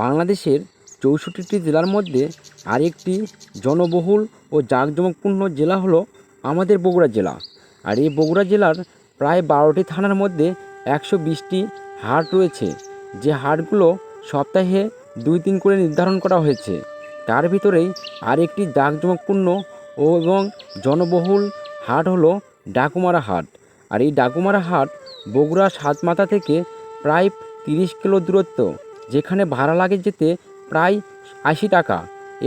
বাংলাদেশের ৬৪টি জেলার মধ্যে আরেকটি জনবহুল ও জাঁকজমকপূর্ণ জেলা হলো আমাদের বগুড়া জেলা। আর এই বগুড়া জেলার প্রায় ১২টি থানার মধ্যে ১২০টি হাট রয়েছে, যে হাটগুলো সপ্তাহে ২-৩ করে নির্ধারণ করা হয়েছে। তার ভিতরেই আরেকটি জাঁকজমকপূর্ণ এবং জনবহুল হাট হলো ডাকুমারা হাট। আর এই ডাকুমারা হাট বগুড়া সাতমাথা থেকে প্রায় ৩০ কিলো দূরত্ব, যেখানে ভাড়া লাগে যেতে প্রায় ৮০ টাকা।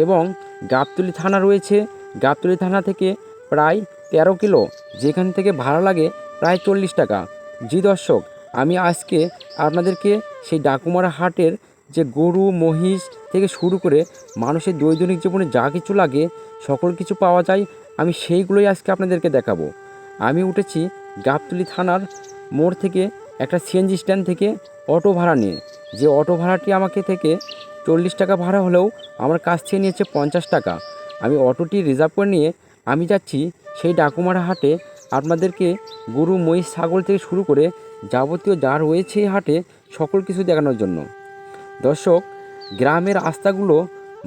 এবং গাবতলী থানা রয়েছে, গাবতলী থানা থেকে প্রায় ১৩ কিলো, যেখান থেকে ভাড়া লাগে প্রায় ৪০ টাকা। জি দর্শক, আমি আজকে আপনাদেরকে সেই ডাকুমারা হাটের যে গরু মহিষ থেকে শুরু করে মানুষের দৈনন্দিন জীবনে যা কিছু লাগে, সকল কিছু পাওয়া যায়, আমি সেইগুলোই আজকে আপনাদেরকে দেখাবো। আমি উঠেছি গাবতলী থানার মোড় থেকে একটা সিএনজি স্ট্যান্ড থেকে অটো ভাড়া নিয়ে, যে অটো ভাড়াটি আমাকে থেকে ৪০ টাকা ভাড়া হলেও আমার কাছ থেকে নিয়েছে ৫০ টাকা। আমি অটোটি রিজার্ভ করে নিয়ে আমি যাচ্ছি সেই ডাকুমারা হাটে আপনাদেরকে গরু মহিষ ছাগল থেকে শুরু করে যাবতীয় যা রয়েছে এই হাটে সকল কিছু দেখানোর জন্য। দর্শক, গ্রামের রাস্তাগুলো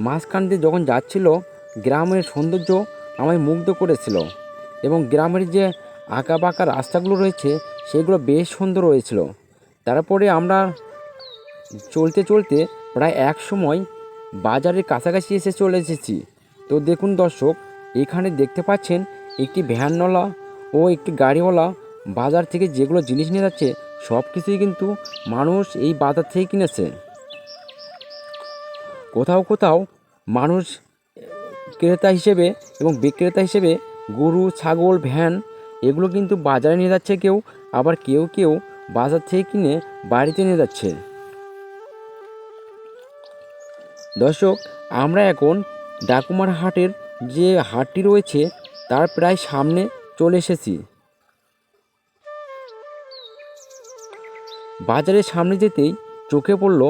মাঝখান দিয়ে যখন যাচ্ছিল, গ্রামের সৌন্দর্য আমায় মুগ্ধ করেছিল এবং গ্রামের যে আঁকা বাঁকা রাস্তাগুলো রয়েছে সেগুলো বেশ সুন্দর হয়েছিল। তারপরে আমরা চলতে চলতে প্রায় এক সময় বাজারের কাছাকাছি এসে চলে এসেছি। তো দেখুন দর্শক, এখানে দেখতে পাচ্ছেন একটি ভ্যানওয়ালা ও একটি গাড়িওয়ালা বাজার থেকে যেগুলো জিনিস নিয়ে যাচ্ছে সব কিছুই কিন্তু মানুষ এই বাজার থেকে কিনেছে। কোথাও কোথাও মানুষ ক্রেতা হিসেবে এবং বিক্রেতা হিসেবে গরু ছাগল ভ্যান এগুলো কিন্তু বাজারে নিয়ে যাচ্ছে কেউ, আবার কেউ কেউ বাজার থেকে কিনে বাড়িতে নিয়ে যাচ্ছে। দর্শক, আমরা এখন ডাকুমারা হাটের যে হাটটি রয়েছে তার প্রায় সামনে চলে এসেছি। বাজারের সামনে যেতেই চোখে পড়ল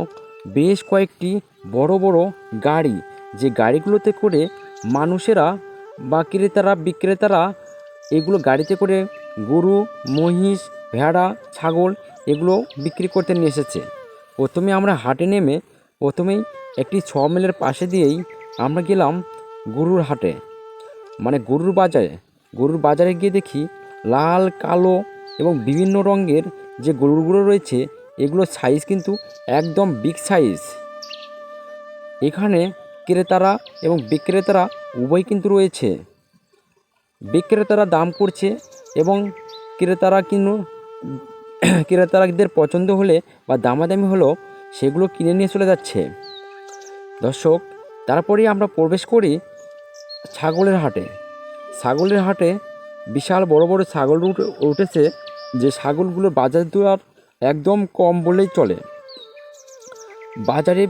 বেশ কয়েকটি বড় বড় গাড়ি, যে গাড়িগুলোতে করে মানুষেরা বা ক্রেতারা বিক্রেতারা এগুলো গাড়িতে করে গরু মহিষ ভেড়া ছাগল এগুলো বিক্রি করতে নিয়ে এসেছে। প্রথমে আমরা হাটে নেমে প্রথমেই একটি ছ মিলের পাশে দিয়েই আমরা গেলাম গরুর হাটে, মানে গরুর বাজারে। গরুর বাজারে গিয়ে দেখি লাল কালো এবং বিভিন্ন রঙের যে গরুগুলো রয়েছে এগুলোর সাইজ কিন্তু একদম বিগ সাইজ। এখানে ক্রেতারা এবং বিক্রেতারা উভয় কিন্তু রয়েছে। বিক্রেতারা দাম করছে এবং ক্রেতারাদের পছন্দ হলে বা দামাদামি হলো সেগুলো কিনে নিয়ে চলে যাচ্ছে। দর্শক, তারপরেই আমরা প্রবেশ করি ছাগলের হাটে। ছাগলের হাটে বিশাল বড় বড় ছাগল উঠেছে, যে ছাগলগুলোর বাজার দর একদম কম বললেই চলে। বাজারে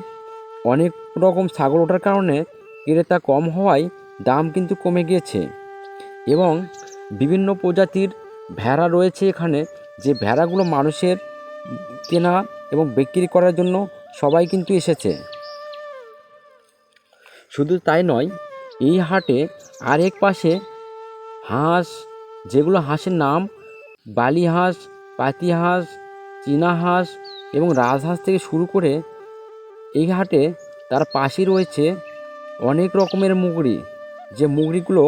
অনেক রকম ছাগল ওঠার কারণে ক্রেতা কম হওয়ায় দাম কিন্তু কমে গিয়েছে। এবং বিভিন্ন প্রজাতির ভেড়া রয়েছে এখানে, যে ভেড়াগুলো মানুষের কেনা এবং বিক্রি করার জন্য সবাই কিন্তু এসেছে। শুধু তাই নয়, এই হাটে আরেক পাশে হাঁস, যেগুলো হাঁসের নাম বালি হাঁস, পাতি হাঁস, চীনা হাঁস এবং রাজহাঁস থেকে শুরু করে এই হাটে তার পাশেই রয়েছে অনেক রকমের মুগরি, যে মুগরিগুলো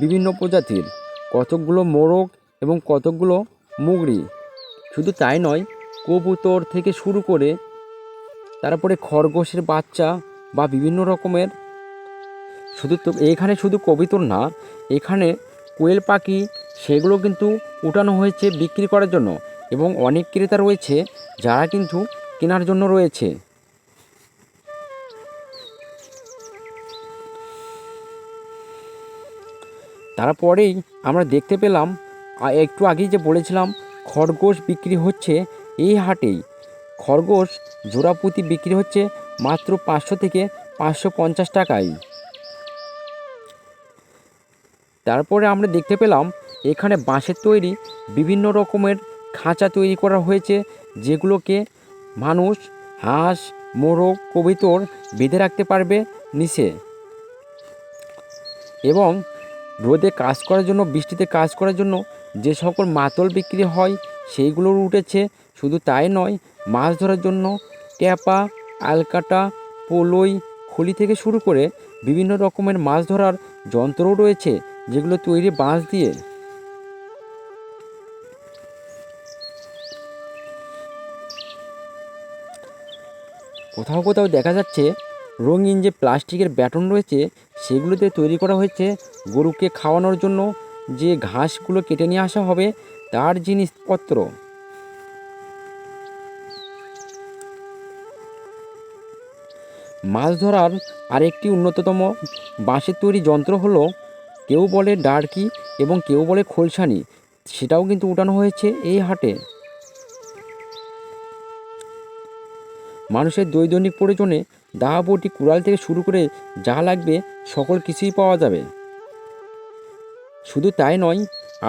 বিভিন্ন প্রজাতির, কতকগুলো মোরগ এবং কতকগুলো মুগরি। শুধু তাই নয়, কবুতর থেকে শুরু করে তারপরে খরগোশের বাচ্চা বা বিভিন্ন রকমের, এখানে শুধু কবুতর না, এখানে কোয়েল পাখি সেগুলো কিন্তু উঠানো হয়েছে বিক্রি করার জন্য এবং অনেক ক্রেতা রয়েছে যারা কিন্তু কেনার জন্য রয়েছে। তারপরেই আমরা দেখতে পেলাম, একটু আগেই যে বলেছিলাম খরগোশ বিক্রি হচ্ছে এই হাটেই। খরগোশ জোড়া প্রতি বিক্রি হচ্ছে মাত্র ৫০০ থেকে ৫৫০ টাকায়। তারপরে আমরা দেখতে পেলাম এখানে বাঁশের তৈরি বিভিন্ন রকমের খাঁচা তৈরি করা হয়েছে, যেগুলোকে মানুষ হাঁস মোরগ কবুতর বেঁধে রাখতে পারবে নিচে। এবং রোদে কাজ করার জন্য, বৃষ্টিতে কাজ করার জন্য যে সকল মাতল বিক্রি হয় সেইগুলোর উঠেছে। শুধু তাই নয়, মাছ ধরার জন্য ট্যাপা আলকাটা পোলই, খলি থেকে শুরু করে বিভিন্ন রকমের মাছ ধরার যন্ত্রও রয়েছে, যেগুলো তৈরি বাঁশ দিয়ে। কোথাও কোথাও দেখা যাচ্ছে রঙিন যে প্লাস্টিকের ব্যাটন রয়েছে, সেগুলোতে তৈরি করা হয়েছে গরুকে খাওয়ানোর জন্য যে ঘাসগুলো কেটে নিয়ে আসা হবে তার জিনিসপত্র। মাছ ধরার আরেকটি উন্নততম বাঁশের তৈরি যন্ত্র হলো, কেউ বলে ডার্কি এবং কেউ বলে খোলসানি, সেটাও কিন্তু উঠানো হয়েছে এই হাটে। মানুষের দৈনন্দিন প্রয়োজনে দা, বটি, কুড়াল থেকে শুরু করে যা লাগবে সকল কিছুই পাওয়া যাবে। শুধু তাই নয়,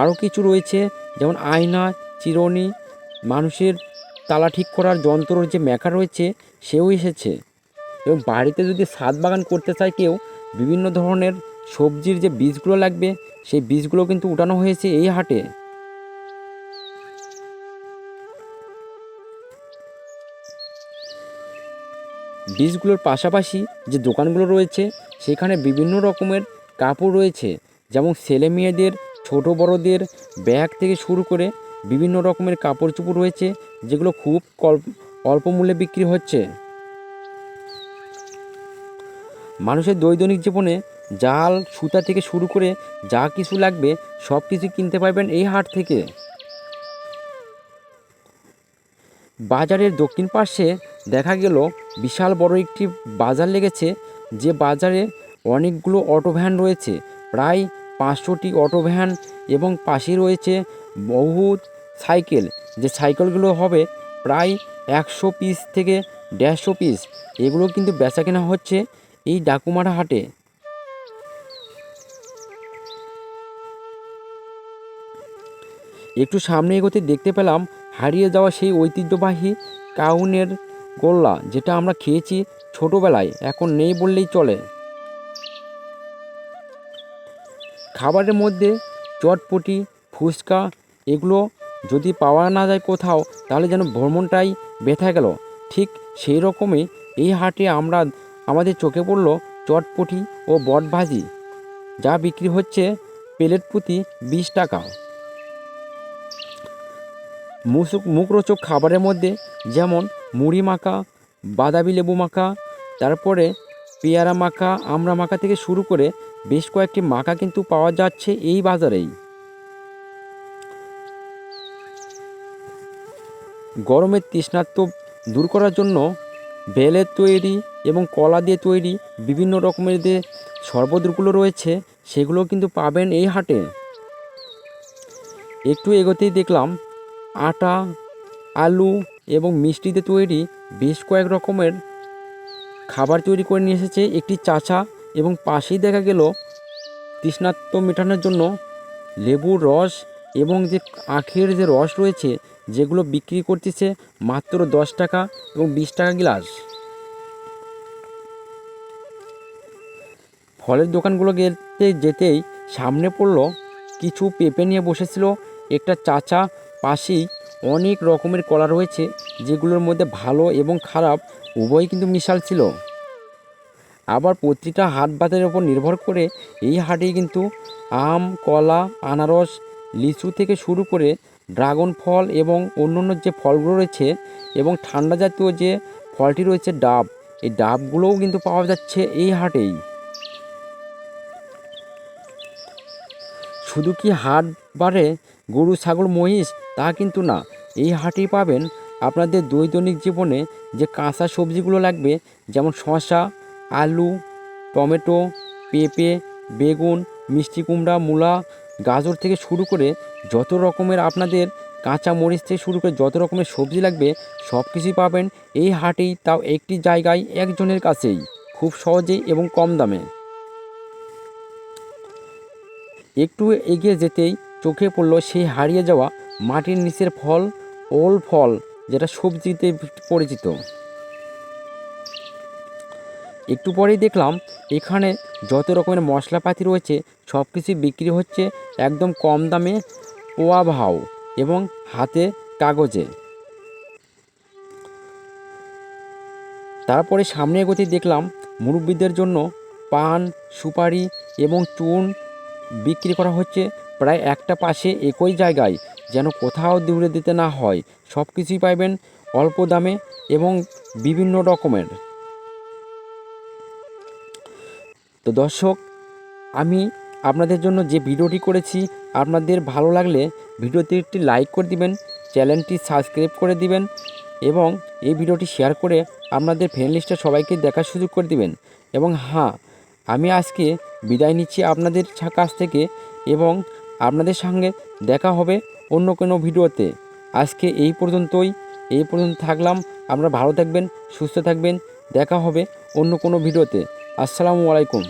আরও কিছু রয়েছে, যেমন আয়না, চিরুনি, মানুষের তালা ঠিক করার যন্ত্রর যে মেকার রয়েছে সেও এসেছে। এবং বাড়িতে যদি ছাদ বাগান করতে চায় কেউ, বিভিন্ন ধরনের সবজির যে বীজগুলো লাগবে সেই বীজগুলো কিন্তু উঠানো হয়েছে এই হাটে। বীজগুলোর পাশাপাশি যে দোকানগুলো রয়েছে সেখানে বিভিন্ন রকমের কাপড় রয়েছে, যেমন ছেলে মেয়েদের, ছোট বড়দের ব্যাগ থেকে শুরু করে বিভিন্ন রকমের কাপড় চোপড় রয়েছে, যেগুলো খুব অল্প মূল্যে বিক্রি হচ্ছে। মানুষের দৈনন্দিন জীবনে জাল, সুতা থেকে শুরু করে যা কিছু লাগবে সব কিছু কিনতে পারবেন এই হাট থেকে। বাজারের দক্ষিণ পাশে দেখা গেল বিশাল বড় একটি বাজার লেগেছে, যে বাজারে অনেকগুলো অটো ভ্যান রয়েছে, প্রায় 500টি অটো ভ্যান, এবং পাশে রয়েছে বহু সাইকেল, যে সাইকেলগুলো হবে প্রায় 100 পিস থেকে 150 পিস। এগুলো কিন্তু বেচা কেনা হচ্ছে এই ডাকুমারা হাটে। একটু সামনে এগোতে দেখতে পেলাম হারিয়ে যাওয়া সেই ঐতিহ্যবাহী কাউনের গোল্লা, যেটা আমরা খেয়েছি ছোটোবেলায়, এখন নেই বললেই চলে। খাবারের মধ্যে চটপটি, ফুচকা, এগুলো যদি পাওয়া না যায় কোথাও, তাহলে যেন ভ্রমণটাই বেথা গেল। ঠিক সেই রকমই এই হাটে আমাদের চোখে পড়ল চটপটি ও বটভাজি, যা বিক্রি হচ্ছে প্লেট প্রতি 20 টাকা। মুখরোচক খাবারের মধ্যে যেমন মুড়ি মাখা, বাদামি লেবু মাখা, তারপরে পেয়ারা মাখা, আমড়া মাখা থেকে শুরু করে বেশ কয়েকটি মাখা কিন্তু পাওয়া যাচ্ছে এই বাজারেই। গরমের তৃষ্ণার্ত দূর করার জন্য বেলের তৈরি এবং কলা দিয়ে তৈরি বিভিন্ন রকমের যে শরবতগুলো রয়েছে সেগুলো কিন্তু পাবেন এই হাটে। একটু এগোতেই দেখলাম আটা, আলু এবং মিষ্টিতে তৈরি বেশ কয়েক রকমের খাবার তৈরি করে নিয়ে এসেছে একটি চাচা, এবং পাশেই দেখা গেল তৃষ্ণার্ত মেটানোর জন্য লেবুর রস এবং যে আখের যে রস রয়েছে, যেগুলো বিক্রি করতেছে মাত্র 10 টাকা এবং 20 টাকা গ্লাস। ফলের দোকানগুলো যেতেই সামনে পড়ল কিছু পেঁপে নিয়ে বসেছিল একটা চাচা, পাশেই অনেক রকমের কলা রয়েছে, যেগুলোর মধ্যে ভালো এবং খারাপ উভয়ই কিন্তু মিশাল ছিল। আবার প্রতিটা হাট বাজারের ওপর নির্ভর করে এই হাটেই কিন্তু আম, কলা, আনারস, লিচু থেকে শুরু করে ড্রাগন ফল এবং অন্যান্য যে ফলগুলো রয়েছে, এবং ঠান্ডা জাতীয় যে ফলটি রয়েছে ডাব, এই ডাবগুলোও কিন্তু পাওয়া যাচ্ছে এই হাটেই। শুধু কি হাট বাড়ে গরু, ছাগল, মহিষ তা কিন্তু না, এই হাটেই পাবেন আপনাদের দৈনন্দিন জীবনে যে কাঁচা সবজিগুলো লাগবে, যেমন শসা, আলু, টমেটো, পেঁপে, বেগুন, মিষ্টি কুমড়া, মূলা, গাজর থেকে শুরু করে যত রকমের আপনাদের কাঁচা মরিচ থেকে শুরু করে যত রকমের সবজি লাগবে সব কিছুই পাবেন এই হাটেই, তাও একটি জায়গায় একজনের কাছেই, খুব সহজেই এবং কম দামে। একটু এগিয়ে যেতেই চোখে পড়ল সেই হারিয়ে যাওয়া মাটির নিচের ফল, ওল ফল, যেটা সবজিতে পরিচিত। একটু পরেই দেখলাম এখানে যত রকমের মশলাপাতি রয়েছে সব কিছুই বিক্রি হচ্ছে একদম কম দামে, পোয়া ভাও এবং হাতে কাগজে। তারপরে সামনে এগোতে দেখলাম মুরব্বিদের জন্য পান, সুপারি এবং চুন বিক্রি করা হচ্ছে প্রায় একটা পাশে একই জায়গায়, যেন কোথাও দূরে দিতে না হয়। সব কিছুই পাইবেন অল্প দামে এবং বিভিন্ন রকমের। তো দর্শক, আমি আপনাদের জন্য যে ভিডিওটি করেছি, আপনাদের ভালো লাগলে ভিডিওতে একটি লাইক করে দিবেন, চ্যানেলটি সাবস্ক্রাইব করে দিবেন এবং এই ভিডিওটি শেয়ার করে আপনাদের ফ্রেন্ড লিস্টে সবাইকে দেখার সুযোগ করে দিবেন। এবং হ্যাঁ, আমি আজকে বিদায় নিচ্ছি আপনাদের কাছ থেকে এবং আপনাদের সঙ্গে দেখা হবে অন্য কোনো ভিডিওতে। আজকে এই পর্যন্ত থাকলাম। আপনারা ভালো থাকবেন, সুস্থ থাকবেন। দেখা হবে অন্য কোনো ভিডিওতে। আসসালামু আলাইকুম।